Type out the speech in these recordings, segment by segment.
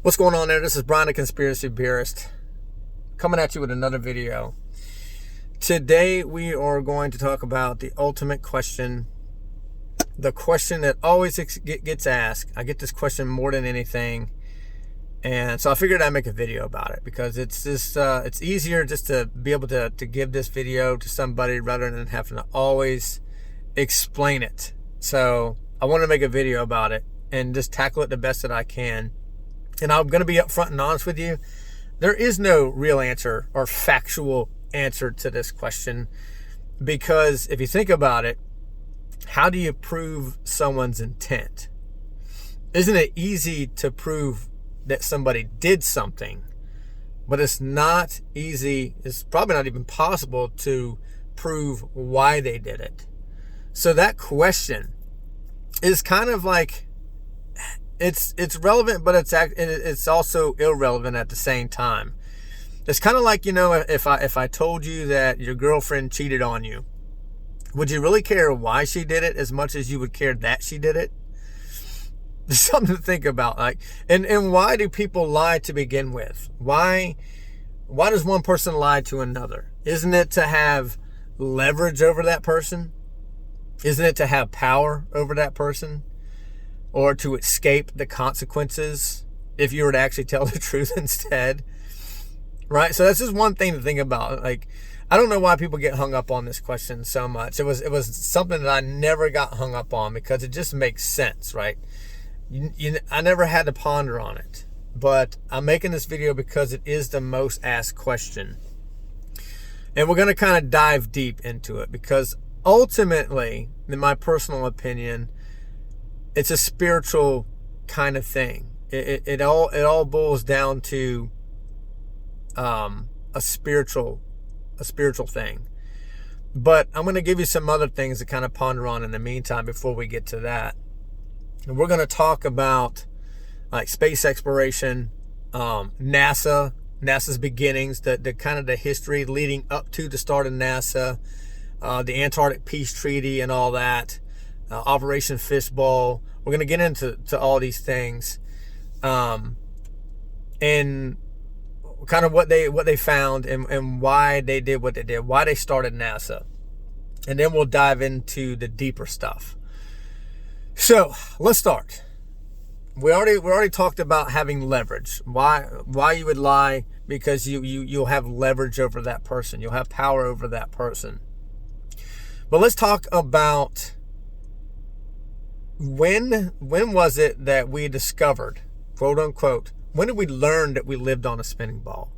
What's going on there? This is Brian, the Conspiracy Theorist, coming at you with another video. Today we are going to talk about the ultimate question, the question that always gets asked. I get this question more than anything, and so I figured I'd make a video about it because it's just it's easier just to be able to give this video to somebody rather than having to always explain it. So I want to make a video about it and just tackle it the best that I can. And I'm going to be upfront and honest with you. There is no real answer or factual answer to this question, because if you think about it, how do you prove someone's intent? Isn't it easy to prove that somebody did something? But it's not easy, it's probably not even possible to prove why they did it. So that question is kind of like, it's relevant, but it's also irrelevant at the same time. It's kind of like, if I told you that your girlfriend cheated on you, would you really care why she did it as much as you would care that she did it? There's something to think about. Like, and why do people lie to begin with? Why does one person lie to another? Isn't it to have leverage over that person? Isn't it to have power over that person? Or to escape the consequences if you were to actually tell the truth instead, right? So that's just one thing to think about. Like, I don't know why people get hung up on this question so much. It was something that I never got hung up on because it just makes sense, right? I never had to ponder on it, but I'm making this video because it is the most asked question. And we're going to kind of dive deep into it because ultimately, in my personal opinion, it's a spiritual kind of thing. It all boils down to a spiritual thing. But I'm going to give you some other things to kind of ponder on in the meantime before we get to that. And we're going to talk about like space exploration, NASA's beginnings, the kind of the history leading up to the start of NASA, the Antarctic peace treaty and all that. Operation Fishbowl. We're going to get into all these things, and kind of what they found and why they did what they did, why they started NASA, and then we'll dive into the deeper stuff. So let's start. We already talked about having leverage. Why you would lie? Because you'll have leverage over that person. You'll have power over that person. But let's talk about when was it that we discovered, quote unquote, when did we learn that we lived on a spinning ball?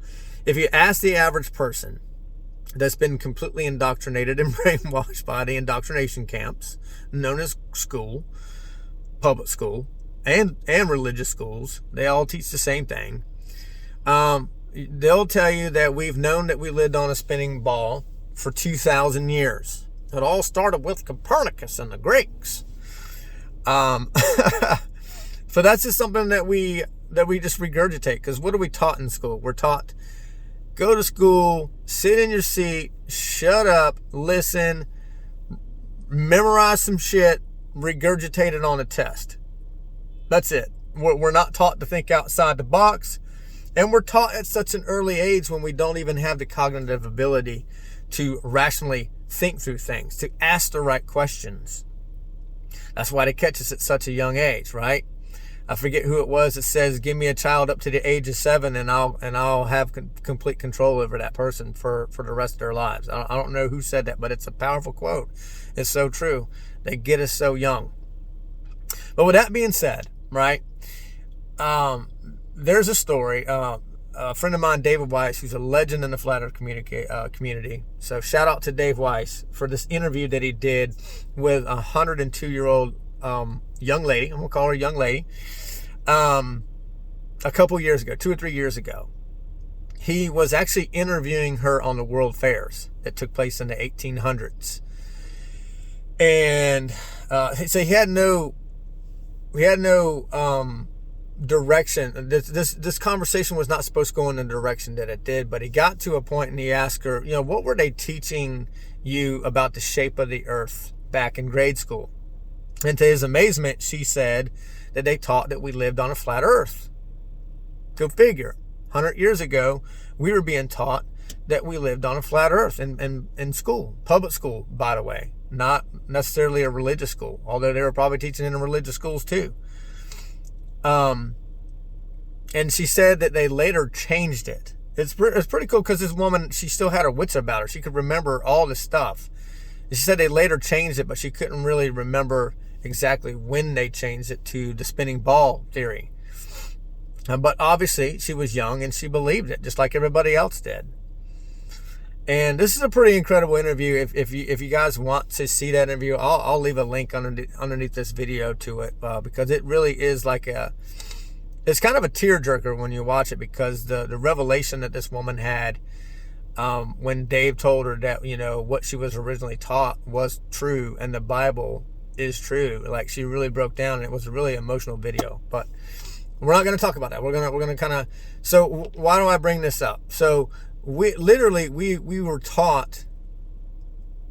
If you ask the average person that's been completely indoctrinated and brainwashed by the indoctrination camps known as school, public school, and religious schools, they all teach the same thing. They'll tell you that we've known that we lived on a spinning ball for 2,000 years. It all started with Copernicus and the Greeks. So that's just something that we just regurgitate, because what are we taught in school? We're taught, go to school, sit in your seat, shut up, listen, memorize some shit, regurgitate it on a test. That's it. We're not taught to think outside the box, and we're taught at such an early age when we don't even have the cognitive ability to rationally think through things, to ask the right questions. That's why they catch us at such a young age, right? I forget who it was that says, give me a child up to the age of 7 and I'll have complete control over that person for the rest of their lives. I don't know who said that, but it's a powerful quote. It's so true. They get us so young. But with that being said, right, there's a story. A friend of mine, David Weiss, who's a legend in the flat earth community. So shout out to Dave Weiss for this interview that he did with a 102-year-old young lady. I'm going to call her a young lady. A couple years ago, 2 or 3 years ago. He was actually interviewing her on the World Fairs that took place in the 1800s. And so he had no direction. This conversation was not supposed to go in the direction that it did, but he got to a point and he asked her, what were they teaching you about the shape of the earth back in grade school? And to his amazement, she said that they taught that we lived on a flat earth. Go figure. 100 years ago, we were being taught that we lived on a flat earth in school, public school, by the way, not necessarily a religious school, although they were probably teaching in religious schools too. And she said that they later changed it. It's pretty cool because this woman, she still had her wits about her. She could remember all this stuff. And she said they later changed it, but she couldn't really remember exactly when they changed it to the spinning ball theory. But obviously, she was young and she believed it, just like everybody else did. And this is a pretty incredible interview. If you guys want to see that interview, I'll leave a link underneath this video to it, because it really is like it's kind of a tearjerker when you watch it, because the revelation that this woman had when Dave told her that, what she was originally taught was true and the Bible is true. Like, she really broke down, and it was a really emotional video. But we're not going to talk about that. We're going to kind of. So why do I bring this up? So we were taught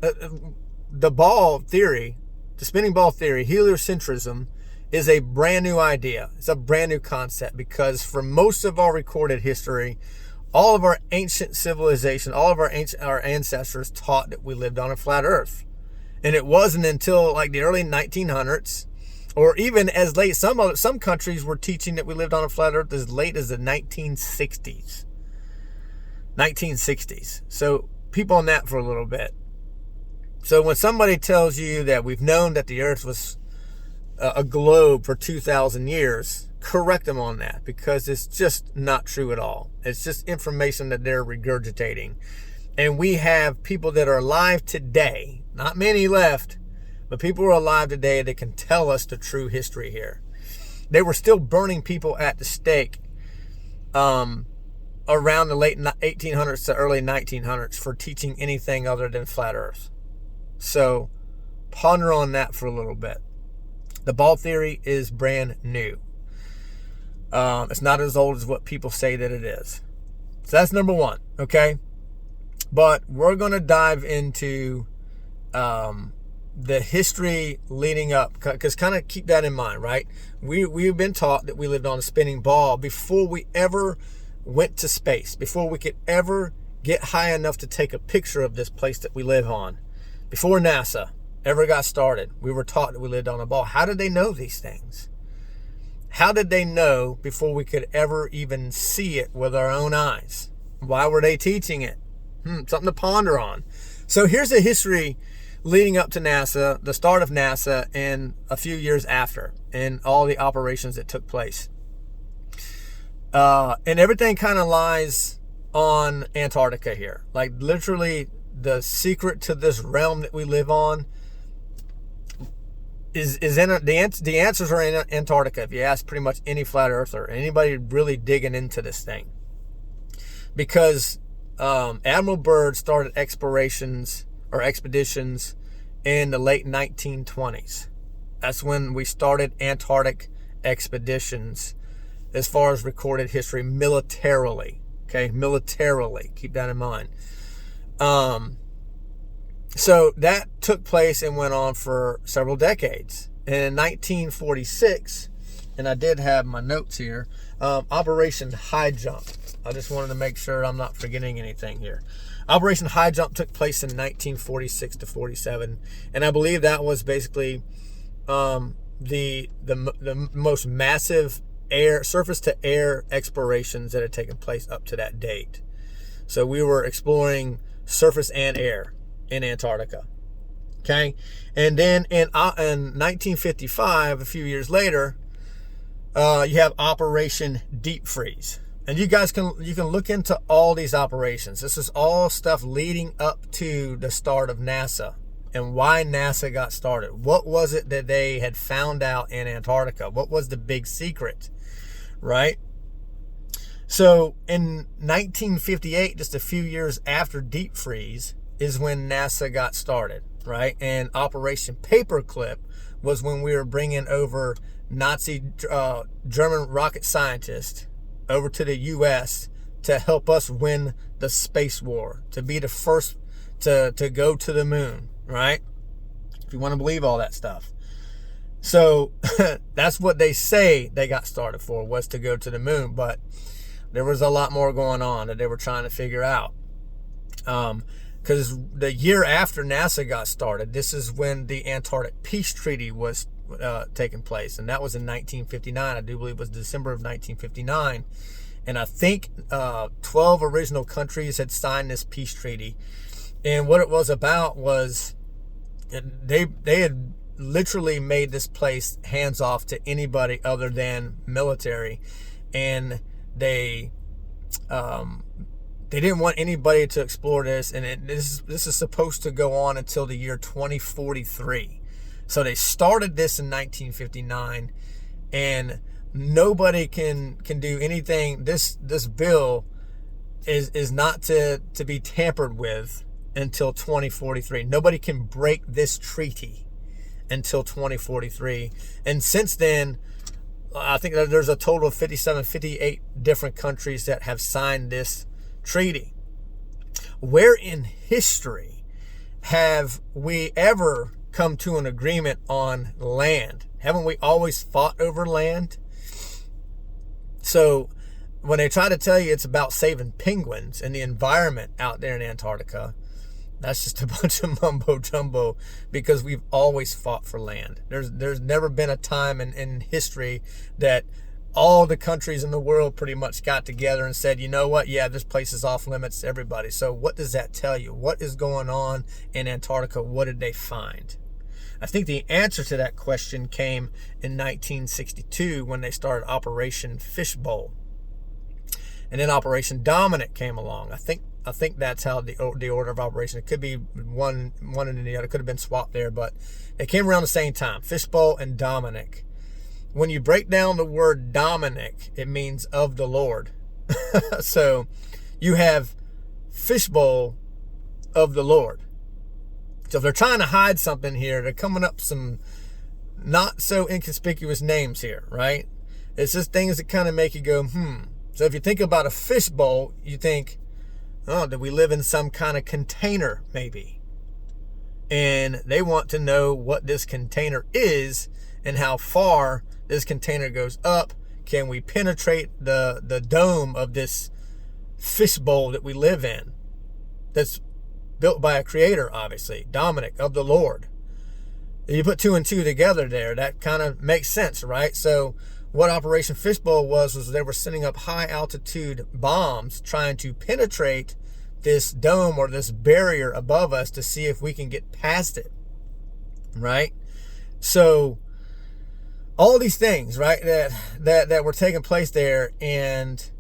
the ball theory, the spinning ball theory, heliocentrism, is a brand new idea. It's a brand new concept, because for most of our recorded history, all of our ancient civilization, all of our ancestors taught that we lived on a flat earth. And it wasn't until like the early 1900s, or even as late, some countries were teaching that we lived on a flat earth as late as the 1960s. So people on that for a little bit. So when somebody tells you that we've known that the earth was a globe for 2,000 years, correct them on that, because it's just not true at all. It's just information that they're regurgitating. And we have people that are alive today, not many left, but people are alive today that can tell us the true history here. They were still burning people at the stake around the late 1800s to early 1900s for teaching anything other than flat earth. So ponder on that for a little bit. The ball theory is brand new. It's not as old as what people say that it is. So that's number one, okay? But we're going to dive into the history leading up, because kind of keep that in mind, right? We've been taught that we lived on a spinning ball before we ever went to space, before we could ever get high enough to take a picture of this place that we live on. Before NASA ever got started, we were taught that we lived on a ball. How did they know these things? How did they know before we could ever even see it with our own eyes? Why were they teaching it? Something to ponder on. So here's the history leading up to NASA, the start of NASA, and a few years after, and all the operations that took place. And everything kind of lies on Antarctica here. Like, literally, the secret to this realm that we live on is in the answers are in Antarctica. If you ask pretty much any flat earther, anybody really digging into this thing, because Admiral Byrd started expeditions in the late 1920s. That's when we started Antarctic expeditions, as far as recorded history, militarily. Okay, militarily, keep that in mind. So that took place and went on for several decades. And in 1946, and I did have my notes here, Operation High Jump. I just wanted to make sure I'm not forgetting anything here. Operation High Jump took place in 1946 to 47, and I believe that was basically the most massive surface to air explorations that had taken place up to that date. So we were exploring surface and air in Antarctica. Okay, and then in 1955, a few years later, you have Operation Deep Freeze. And you guys can look into all these operations. This is all stuff leading up to the start of NASA and why NASA got started. What was it that they had found out in Antarctica? What was the big secret, right? So in 1958, just a few years after Deep Freeze, is when NASA got started, right? And Operation Paperclip was when we were bringing over Nazi German rocket scientists over to the U.S. to help us win the space war, to be the first to go to the moon, right? If you want to believe all that stuff. So that's what they say they got started for, was to go to the moon. But there was a lot more going on that they were trying to figure out. Because the year after NASA got started, this is when the Antarctic Peace Treaty was taking place. And that was in 1959. I do believe it was December of 1959. And I think 12 original countries had signed this peace treaty. And what it was about was they had literally made this place hands off to anybody other than military. And they didn't want anybody to explore this. And this is supposed to go on until the year 2043. So they started this in 1959, and nobody can do anything. This bill is not to be tampered with until 2043. Nobody can break this treaty until 2043. And since then, I think that there's a total of 58 different countries that have signed this treaty. Where in history have we ever come to an agreement on land? Haven't we always fought over land? So when they try to tell you it's about saving penguins and the environment out there in Antarctica, that's just a bunch of mumbo jumbo, because we've always fought for land. There's never been a time in history that all the countries in the world pretty much got together and said, you know what, yeah, this place is off limits to everybody. So what does that tell you? What is going on in Antarctica? What did they find? I think the answer to that question came in 1962 when they started Operation Fishbowl. And then Operation Dominic came along. I think that's how the order of operation. It could be one and the other. It could have been swapped there, but they came around the same time. Fishbowl and Dominic. When you break down the word Dominic, it means of the Lord. So you have Fishbowl of the Lord. So if they're trying to hide something here, they're coming up some not so inconspicuous names here, right? It's just things that kind of make you go, So if you think about a fishbowl, you think, oh, did we live in some kind of container maybe? And they want to know what this container is and how far this container goes up. Can we penetrate the dome of this fishbowl that we live in? That's built by a creator, obviously, Dominic, of the Lord. You put two and two together there, that kind of makes sense, right? So what Operation Fishbowl was they were sending up high altitude bombs trying to penetrate this dome or this barrier above us to see if we can get past it, right? So all these things, right, that were taking place there, and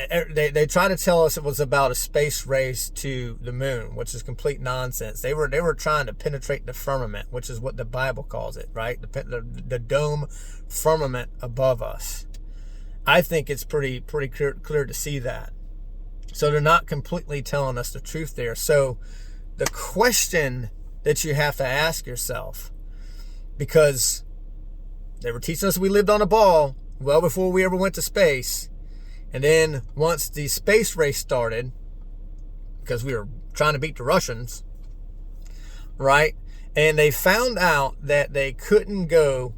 they try to tell us it was about a space race to the moon, which is complete nonsense. They were trying to penetrate the firmament, which is what the Bible calls it, right? The dome firmament above us. I think it's pretty clear to see that. So they're not completely telling us the truth there. So the question that you have to ask yourself, because they were teaching us we lived on a ball well before we ever went to space. And then once the space race started, because we were trying to beat the Russians, right? And they found out that they couldn't go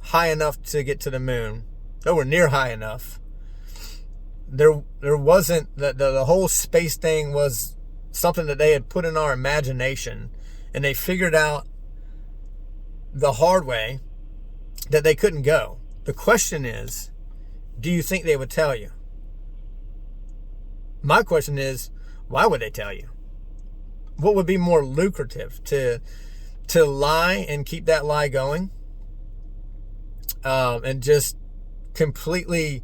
high enough to get to the moon. Nowhere near high enough. There wasn't, the whole space thing was something that they had put in our imagination. And they figured out the hard way that they couldn't go. The question is, do you think they would tell you? My question is, why would they tell you? What would be more lucrative, to lie and keep that lie going, and just completely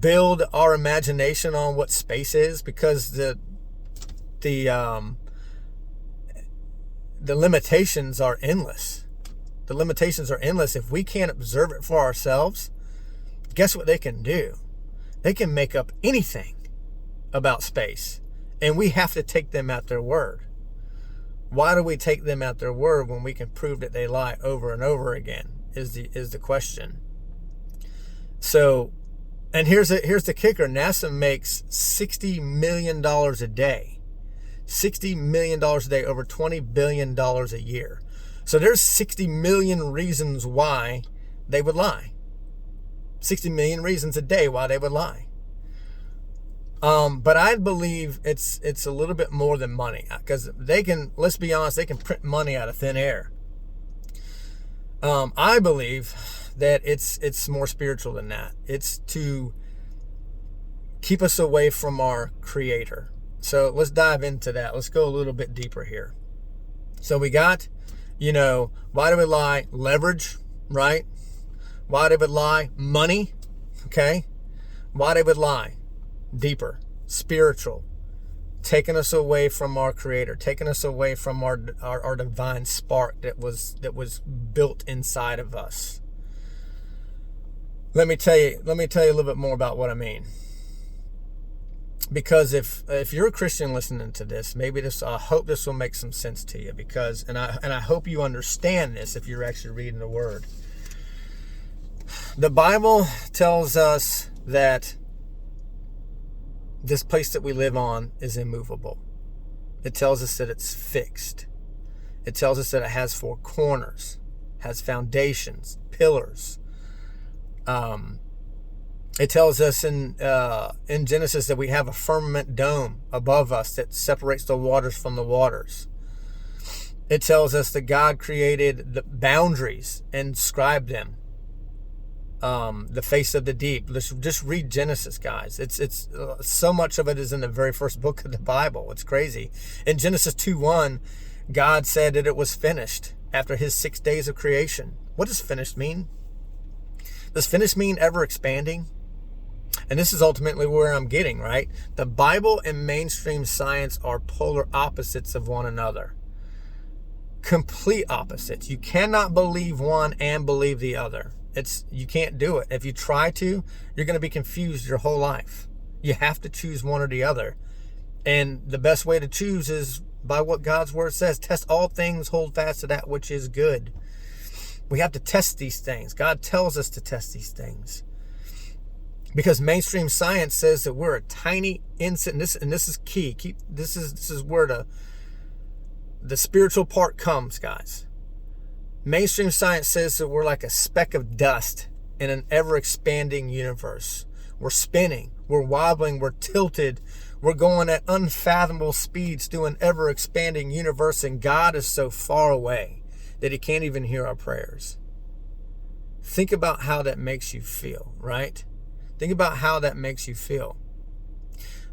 build our imagination on what space is? Because the limitations are endless. The limitations are endless. If we can't observe it for ourselves, guess what they can do? They can make up anything about space, and we have to take them at their word. Why do we take them at their word when we can prove that they lie over and over again? Is the question. So, and here's the kicker: NASA makes $60 million a day, $60 million a day, over $20 billion a year. So there's 60 million reasons why they would lie. 60 million reasons a day why they would lie. But I believe it's a little bit more than money, because they can, let's be honest, they can print money out of thin air. I believe that it's more spiritual than that. It's to keep us away from our Creator. So let's dive into that. Let's go a little bit deeper here. So we got, why do we lie? Leverage, right? Why they would lie? Money, okay? Why they would lie? Deeper, spiritual, taking us away from our Creator, taking us away from our divine spark that was built inside of us. Let me tell you a little bit more about what I mean. Because if you're a Christian listening to this, maybe I hope this will make some sense to you, because and I hope you understand this if you're actually reading the Word. The Bible tells us that this place that we live on is immovable. It tells us that it's fixed. It tells us that it has four corners, has foundations, pillars. It tells us in Genesis that we have a firmament dome above us that separates the waters from the waters. It tells us that God created the boundaries and inscribed them. The face of the deep. Let's just read Genesis, guys. It's so much of it is in the very first book of the Bible. It's crazy. In Genesis 2:1, God said that it was finished after his 6 days of creation. What does finished mean? Does finished mean ever expanding? And this is ultimately where I'm getting, right? The Bible and mainstream science are polar opposites of one another. Complete opposites. You cannot believe one and believe the other. You can't do it. If you try to, you're going to be confused your whole life. You have to choose one or the other. And the best way to choose is by what God's word says. Test all things, hold fast to that which is good. We have to test these things. God tells us to test these things. Because mainstream science says that we're a tiny insect, and this is key. This is where the spiritual part comes, guys. Mainstream science says that we're like a speck of dust in an ever-expanding universe. We're spinning, we're wobbling, we're tilted, we're going at unfathomable speeds through an ever-expanding universe, and God is so far away that he can't even hear our prayers. Think about how that makes you feel, right? Think about how that makes you feel.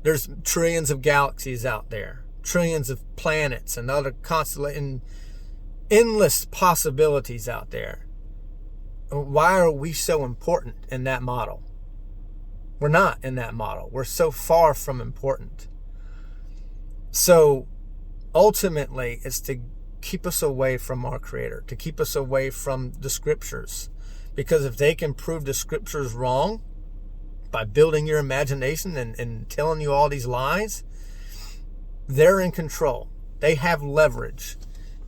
There's trillions of galaxies out there, trillions of planets and other constellations, endless possibilities out there. Why are we so important in that model? We're not in that model. We're so far from important. So ultimately, it's to keep us away from our Creator, to keep us away from the Scriptures. Because if they can prove the Scriptures wrong by building your imagination and telling you all these lies, they're in control. They have leverage.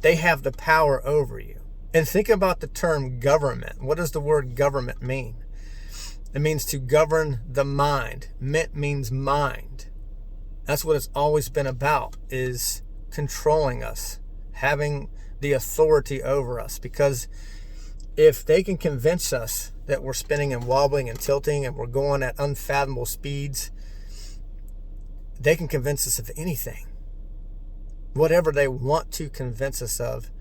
They have the power over you. And think about the term government. What does the word government mean? It means to govern the mind. Ment means mind. That's what it's always been about, is controlling us, having the authority over us. Because if they can convince us that we're spinning and wobbling and tilting and we're going at unfathomable speeds, they can convince us of anything. Whatever they want to convince us of,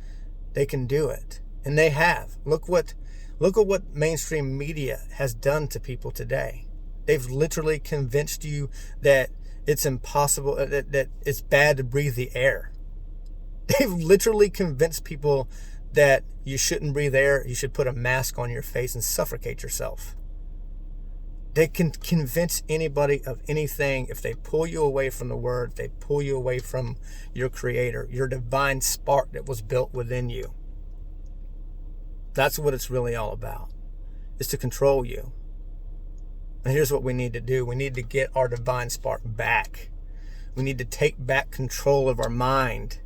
they can do it. And they have. Look at what mainstream media has done to people today. They've literally convinced you that it's impossible, that it's bad to breathe the air. They've literally convinced people that you shouldn't breathe air, you should put a mask on your face and suffocate yourself. They can convince anybody of anything if they pull you away from the Word, if they pull you away from your Creator, your divine spark that was built within you. That's what it's really all about, is to control you. And here's what we need to do. We need to get our divine spark back. We need to take back control of our mind.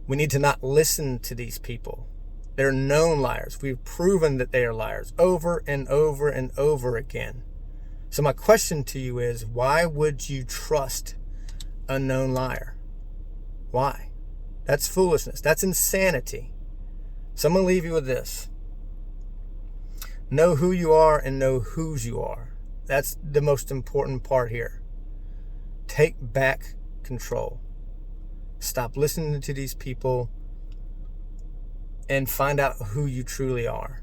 We need to not listen to these people. They're known liars. We've proven that they are liars over and over and over again. So my question to you is, why would you trust a known liar? Why? That's foolishness. That's insanity. So I'm going to leave you with this. Know who you are and know whose you are. That's the most important part here. Take back control. Stop listening to these people and find out who you truly are.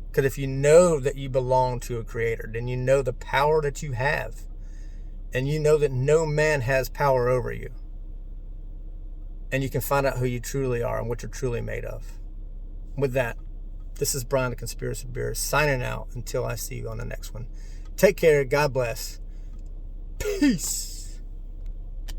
Because if you know that you belong to a creator, then you know the power that you have. And you know that no man has power over you. And you can find out who you truly are and what you're truly made of. With that, this is Brian the Conspiracy Bearist signing out until I see you on the next one. Take care. God bless. Peace.